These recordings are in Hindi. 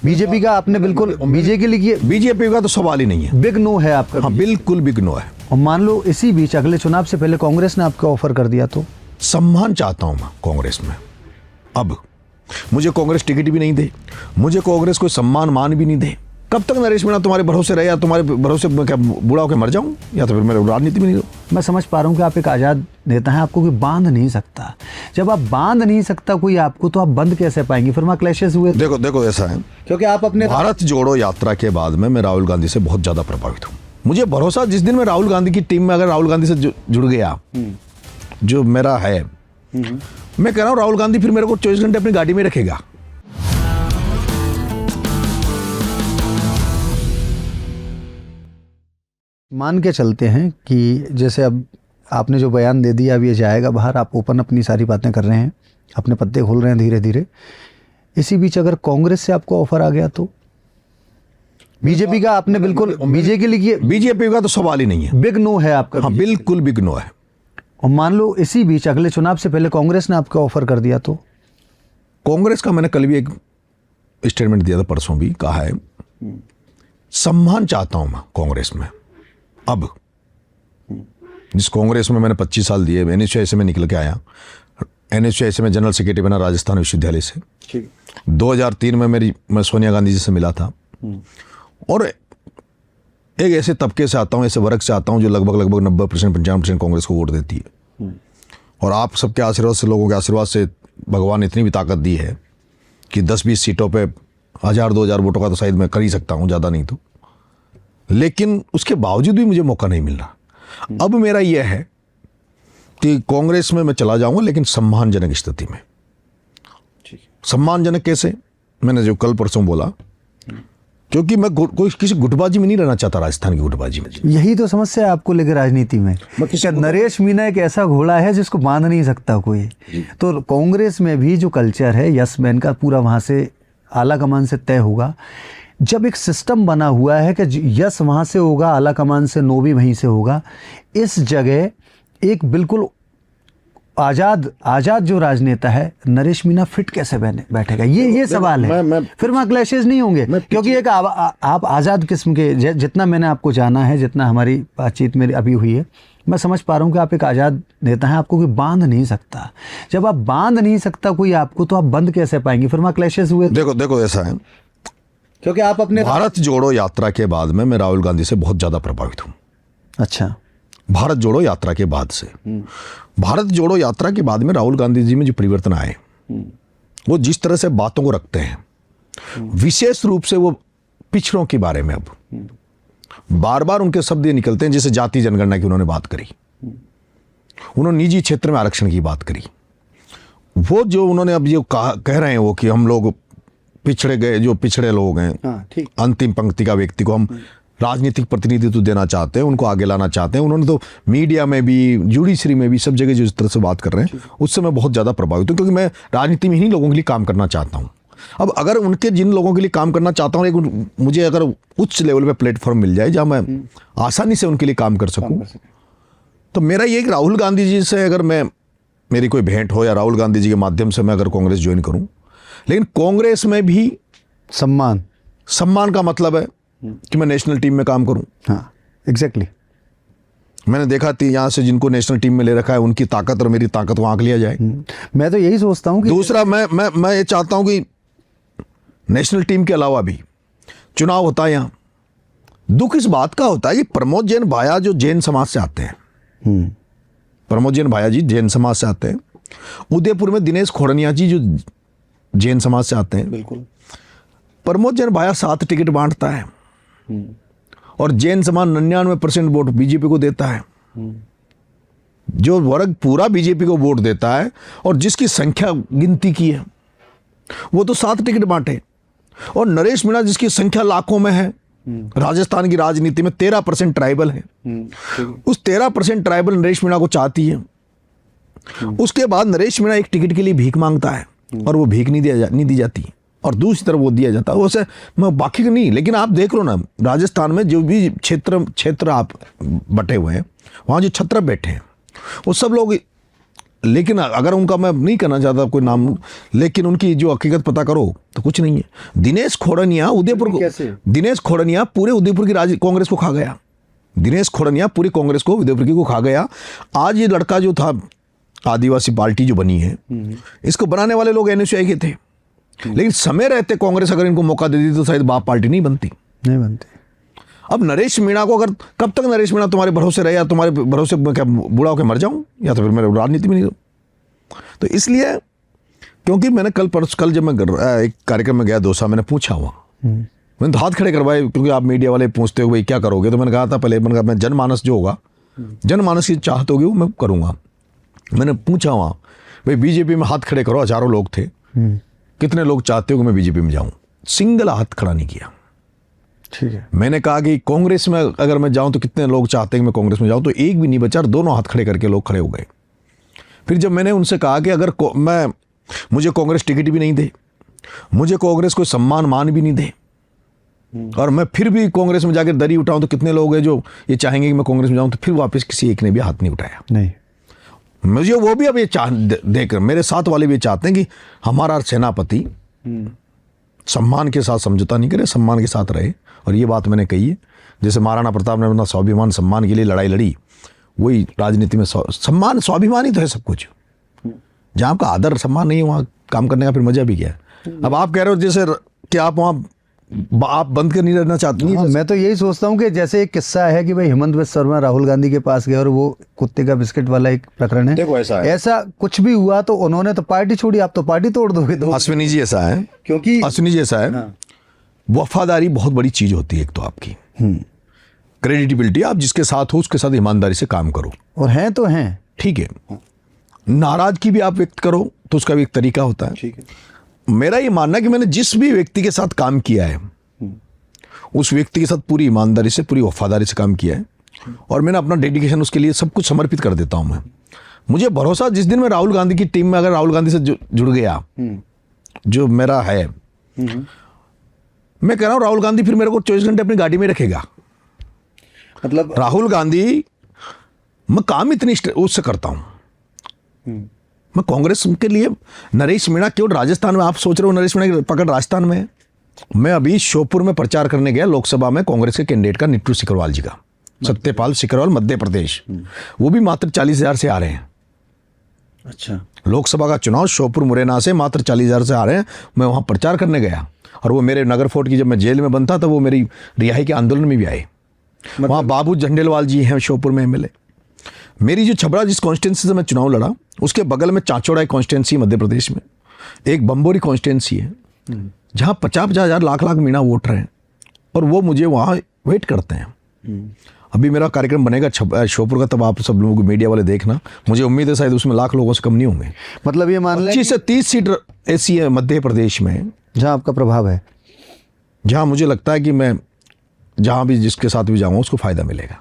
बीजेपी का आपने बिल्कुल बीजेपी के लिए बीजेपी का तो सवाल ही नहीं है, बिग नो है आपका। हाँ बिल्कुल बिग नो है। और मान लो इसी बीच अगले चुनाव से पहले कांग्रेस ने आपको ऑफर कर दिया तो? सम्मान चाहता हूं मैं कांग्रेस में। अब मुझे कांग्रेस टिकट भी नहीं दे, मुझे कांग्रेस कोई सम्मान मान भी नहीं दे, कब तक नरेश मीणा तुम्हारे भरोसे रहे, या तुम्हारे भरोसे मैं क्या बूढ़ा होकर मर जाऊं, या तो फिर मैं राजनीति में नहीं रहूं। मैं समझ पा रहा हूँ कि आप एक आज़ाद नेता हैं, आपको कोई बांध नहीं सकता। जब आप बांध नहीं सकता कोई आपको, तो आप बंद कैसे पाएंगे? फिर वहाँ क्लैशेस हुए। देखो ऐसा है, क्योंकि आप अपने भारत जोड़ो यात्रा के बाद में मैं राहुल गांधी से बहुत ज्यादा प्रभावित हूँ। मुझे भरोसा, जिस दिन मैं राहुल गांधी की टीम में अगर राहुल गांधी से जुड़ गया, जो मेरा है, मैं कह रहा हूँ राहुल गांधी फिर मेरे को 24 घंटे अपनी गाड़ी में रखेगा। मान के चलते हैं कि जैसे अब आपने जो बयान दे दिया, अब ये जाएगा बाहर, आप ओपन अपनी सारी बातें कर रहे हैं, अपने पत्ते खोल रहे हैं धीरे धीरे। इसी बीच अगर कांग्रेस से आपको ऑफर आ गया तो? बीजेपी का आपने बिल्कुल बीजेपी के लिए बीजेपी का तो सवाल ही नहीं है, बिग नो है आपका। हाँ बिल्कुल बिग नो है। और मान लो इसी बीच अगले चुनाव से पहले कांग्रेस ने आपको ऑफर कर दिया तो? कांग्रेस का मैंने कल भी एक स्टेटमेंट दिया था, परसों भी कहा है, सम्मान चाहता हूं मैं कांग्रेस में। अब जिस कांग्रेस में मैंने 25 साल दिए, NSU से मैं निकल के आया, NSU से मैं जनरल सेक्रेटरी बना राजस्थान विश्वविद्यालय से। 2003 में मैं सोनिया गांधी जी से मिला था, और एक ऐसे तबके से आता हूं, ऐसे वर्ग से आता हूं जो लगभग 90% 95% कांग्रेस को वोट देती है। और आप सबके आशीर्वाद से, लोगों के आशीर्वाद से भगवान ने इतनी भी ताकत दी है कि 10-20 सीटों पे 1000-2000 वोटों का तो शायद मैं कर ही सकता हूं, ज़्यादा नहीं तो। लेकिन उसके बावजूद भी मुझे मौका नहीं मिल रहा। अब मेरा यह है कि कांग्रेस में मैं चला जाऊंगा, लेकिन सम्मानजनक स्थिति में। सम्मानजनक कैसे? मैंने जो कल परसों बोला, क्योंकि मैं कोई किसी गुटबाजी में नहीं रहना चाहता, राजस्थान की गुटबाजी में। यही तो समस्या है आपको लेकर राजनीति में। नरेश मीणा एक ऐसा घोड़ा है जिसको बांध नहीं सकता कोई। तो कांग्रेस में भी जो कल्चर है यस मैन का, पूरा वहां से आला कमान से तय होगा। जब एक सिस्टम बना हुआ है कि यस वहां से होगा, आला कमान से नो भी वहीं से होगा, इस जगह एक बिल्कुल आजाद जो राजनेता है नरेश मीणा फिट कैसे बैठेगा? ये सवाल है। फिर वहाँ क्लैशेस नहीं होंगे, क्योंकि एक आप आज़ाद किस्म के, जितना मैंने आपको जाना है, जितना हमारी बातचीत मेरी अभी हुई है, मैं समझ पा रहा हूँ कि आप एक आज़ाद नेता हैं, आपको कोई बांध नहीं सकता। जब आप बांध नहीं सकता कोई आपको, तो आप बंद कैसे पाएंगे? फिर वहाँ क्लैशेस हुए। देखो ऐसा है, क्योंकि आप अपने भारत जोड़ो यात्रा के बाद में मैं राहुल गांधी से बहुत ज्यादा प्रभावित हूँ। अच्छा, भारत जोड़ो यात्रा के बाद से, भारत जोड़ो यात्रा के बाद में राहुल गांधी जी में जो परिवर्तन आए, वो जिस तरह से बातों को रखते हैं, विशेष रूप से वो पिछड़ों के बारे में, अब बार बार उनके शब्द ये निकलते हैं, जैसे जाति जनगणना की उन्होंने बात करी, उन्होंने निजी क्षेत्र में आरक्षण की बात करी, वो जो उन्होंने अब ये कह रहे हैं वो कि हम लोग पिछड़े गए, जो पिछड़े लोग हैं, अंतिम पंक्ति का व्यक्ति को हम राजनीतिक प्रतिनिधित्व देना चाहते हैं, उनको आगे लाना चाहते हैं। उन्होंने तो मीडिया में भी, जुडिशरी में भी, सब जगह जो इस तरह से बात कर रहे हैं, उससे मैं बहुत ज़्यादा प्रभावित हूँ, क्योंकि मैं राजनीति में ही लोगों के लिए काम करना चाहता हूँ। अब अगर उनके जिन लोगों के लिए काम करना चाहता हूँ, लेकिन मुझे अगर उच्च लेवल पे प्लेटफॉर्म मिल जाए जहाँ मैं आसानी से उनके लिए काम कर सकूँ, तो मेरा ये कि राहुल गांधी जी से अगर मेरी कोई भेंट हो, या राहुल गांधी जी के माध्यम से मैं अगर कांग्रेस ज्वाइन करूँ, लेकिन कांग्रेस में भी सम्मान का मतलब है कि मैं नेशनल टीम में काम करूं। हाँ, एग्जैक्टली। मैंने देखा थी यहाँ से जिनको नेशनल टीम में ले रखा है, उनकी ताकत और मेरी ताकत को आंक लिया जाए। मैं तो यही सोचता हूं कि दूसरा, मैं ये चाहता हूं कि नेशनल टीम के अलावा भी चुनाव होता है यहाँ। दुख इस बात का होता है कि प्रमोद जैन भाया जो जैन समाज से आते हैं, प्रमोद जैन भाया जी जैन समाज से आते हैं, उदयपुर में दिनेश खोड़निया जी जो जैन समाज से आते हैं। बिल्कुल। प्रमोद जैन भाया 7 टिकट बांटता है, और जैन समाज 99% वोट बीजेपी को देता है। जो वर्ग पूरा बीजेपी को वोट देता है और जिसकी संख्या गिनती की है, वो तो 7 टिकट बांटे। और नरेश मीणा जिसकी संख्या लाखों में है, राजस्थान की राजनीति में 13% ट्राइबल है, उस 13% ट्राइबल नरेश मीणा को चाहती है। उसके बाद नरेश मीणा एक टिकट के लिए भीख मांगता है, और वो भीख नहीं दी जाती, और दूसरी तरफ वो दिया जाता है। वैसे मैं बाकी का नहीं, लेकिन आप देख लो ना, राजस्थान में जो भी क्षेत्र आप बटे हुए हैं, वहाँ जो छत्र बैठे हैं, वो सब लोग लेकिन अगर उनका मैं नहीं करना चाहता कोई नाम, लेकिन उनकी जो हकीकत पता करो तो कुछ नहीं है। दिनेश खोड़निया उदयपुर को, दिनेश खोड़निया पूरे उदयपुर की कांग्रेस को खा गया। दिनेश खोड़निया पूरी कांग्रेस को उदयपुर की को खा गया। आज ये लड़का जो था, आदिवासी पार्टी जो बनी है, इसको बनाने वाले लोग एनएसयूआई के थे, लेकिन समय रहते कांग्रेस अगर इनको मौका दे दी तो शायद बाप पार्टी नहीं बनती। अब नरेश मीणा को, अगर कब तक नरेश मीणा तुम्हारे भरोसे रहे, या तुम्हारे भरोसे मैं क्या बूढ़ा होकर मर जाऊं, या तो फिर मैं राजनीति में नहीं रहूं। तो इसलिए, क्योंकि मैंने कल जब मैं एक कार्यक्रम में गया दौसा, मैंने पूछा हुआ, मैंने तो हाथ खड़े करवाए, क्योंकि आप मीडिया वाले पूछते हो भाई क्या करोगे, तो मैंने कहा था पहले, मैंने कहा मैं जनमानस जो होगा, जनमानस की चाहत होगी वो मैं करूँगा। मैंने पूछा वहाँ भाई बीजेपी में हाथ खड़े करो, हजारों लोग थे, कितने लोग चाहते हो कि मैं बीजेपी में जाऊँ? सिंगल हाथ खड़ा नहीं किया। ठीक है। मैंने कहा कि कांग्रेस में अगर मैं जाऊं तो कितने लोग चाहते हैं कि मैं कांग्रेस में जाऊं, तो एक भी नहीं बचा, दोनों हाथ खड़े करके लोग खड़े हो गए। फिर जब मैंने उनसे कहा कि अगर मुझे कांग्रेस टिकट भी नहीं दे, मुझे कांग्रेस कोई सम्मान मान भी नहीं दे, और मैं फिर भी कांग्रेस में जाकर दरी उठाऊं, तो कितने लोग हैं जो ये चाहेंगे कि मैं कांग्रेस में जाऊं? तो फिर वापस किसी एक ने भी हाथ नहीं उठाया। नहीं, मुझे वो भी अब ये देकर मेरे साथ वाले भी चाहते हैं कि हमारा सेनापति सम्मान के साथ समझौता नहीं करे, सम्मान के साथ रहे। और ये बात मैंने कही है, जैसे महाराणा प्रताप ने अपना स्वाभिमान सम्मान के लिए लड़ाई लड़ी, वही राजनीति में सम्मान स्वाभिमान ही तो है सब कुछ। जहाँ आपका आदर सम्मान नहीं है वहाँ काम करने का फिर मजा भी क्या है? अब आप कह रहे हो जैसे कि आप वहाँ आप बंद कर नहीं रहना चाहते। हाँ, मैं तो यही सोचता हूँ कि जैसे एक किस्सा है कि भाई हेमंत बिस्वा शर्मा राहुल गांधी के पास गए और वो कुत्ते का बिस्किट वाला एक प्रकरण है। देखो ऐसा कुछ भी हुआ तो उन्होंने तो पार्टी छोड़ी, आप तो पार्टी तोड़ दोगे। तो अश्विनी जी ऐसा है, क्योंकि अश्विनी जी ऐसा है, हाँ। वफादारी बहुत बड़ी चीज होती है। एक तो आपकी क्रेडिटिबिलिटी, आप जिसके साथ हो उसके साथ ईमानदारी से काम करो, और हैं तो हैं, ठीक है। नाराजगी भी आप व्यक्त करो तो उसका भी एक तरीका होता है, ठीक है। मेरा ये मानना है कि मैंने जिस भी व्यक्ति के साथ काम किया है उस व्यक्ति के साथ पूरी ईमानदारी से, पूरी वफादारी से काम किया है, और मैंने अपना डेडिकेशन उसके लिए सब कुछ समर्पित कर देता हूं मैं। मुझे भरोसा, जिस दिन मैं राहुल गांधी की टीम में अगर राहुल गांधी से जुड़ गया, जो मेरा है, मैं कह रहा हूं राहुल गांधी फिर मेरे को 24 घंटे अपनी गाड़ी में रखेगा। मतलब राहुल गांधी, मैं काम इतनी उससे करता हूं। मैं कांग्रेस के लिए, नरेश मीणा केवल राजस्थान में, आप सोच रहे हो नरेश मीणा की पकड़ राजस्थान में है। मैं अभी श्योपुर में प्रचार करने गया लोकसभा में कांग्रेस के कैंडिडेट का, निट्टू सिकरवाल जी का, सत्यपाल सिकरवाल, मध्य प्रदेश। वो भी मात्र 40,000 से आ रहे हैं। अच्छा, लोकसभा का चुनाव श्योपुर मुरैना से मात्र 40,000 से आ रहे हैं। मैं वहां प्रचार करने गया, और वो मेरे नगर फोर्ट की, जब मैं जेल में बंद था, तो वो मेरी रिहाई के आंदोलन में भी आए। वहां बाबू झंडेलवाल जी हैं श्योपुर में एमएलए। मेरी जो छबड़ा जिस कॉन्स्टिट्यूंसी से मैं चुनाव लड़ा, उसके बगल में चाचौड़ा एक कॉन्स्टिट्यूंसी मध्य प्रदेश में, एक बम्बोरी कॉन्स्टिट्यूंसी है, जहां 50,000 लाख मीणा वोटर हैं, और वो मुझे वहां वेट करते हैं। अभी मेरा कार्यक्रम बनेगा श्योपुर का, तब आप सब लोग मीडिया वाले देखना। मुझे उम्मीद है शायद उसमें लाख लोगों से कम नहीं होंगे। मतलब ये मान लें 25 से 30 सीट ऐसी है मध्य प्रदेश में जहां आपका प्रभाव है, जहां मुझे लगता है कि मैं जहां भी जिसके साथ भी जाऊंगा उसको फायदा मिलेगा।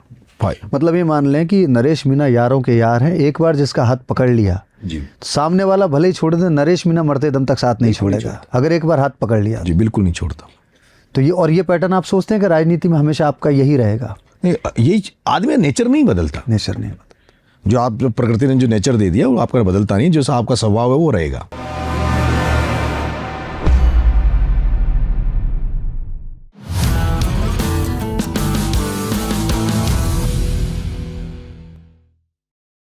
मतलब ये मान लें कि नरेश मीणा यारों के यार हैं, एक बार जिसका हाथ पकड़ लिया जी, तो सामने वाला भले ही छोड़ दे, नरेश मीणा मरते दम तक साथ नहीं छोड़ेगा, अगर एक बार हाथ पकड़ लिया। जी, बिल्कुल नहीं छोड़ता। तो ये पैटर्न आप सोचते हैं कि राजनीति में हमेशा आपका यही रहेगा? यही आदमी नेचर नहीं बदलता, नेचर नहीं बदलता। जो आप प्रकृति ने जो नेचर दे दिया वो आपका बदलता नहीं, जैसा आपका स्वभाव है वो रहेगा।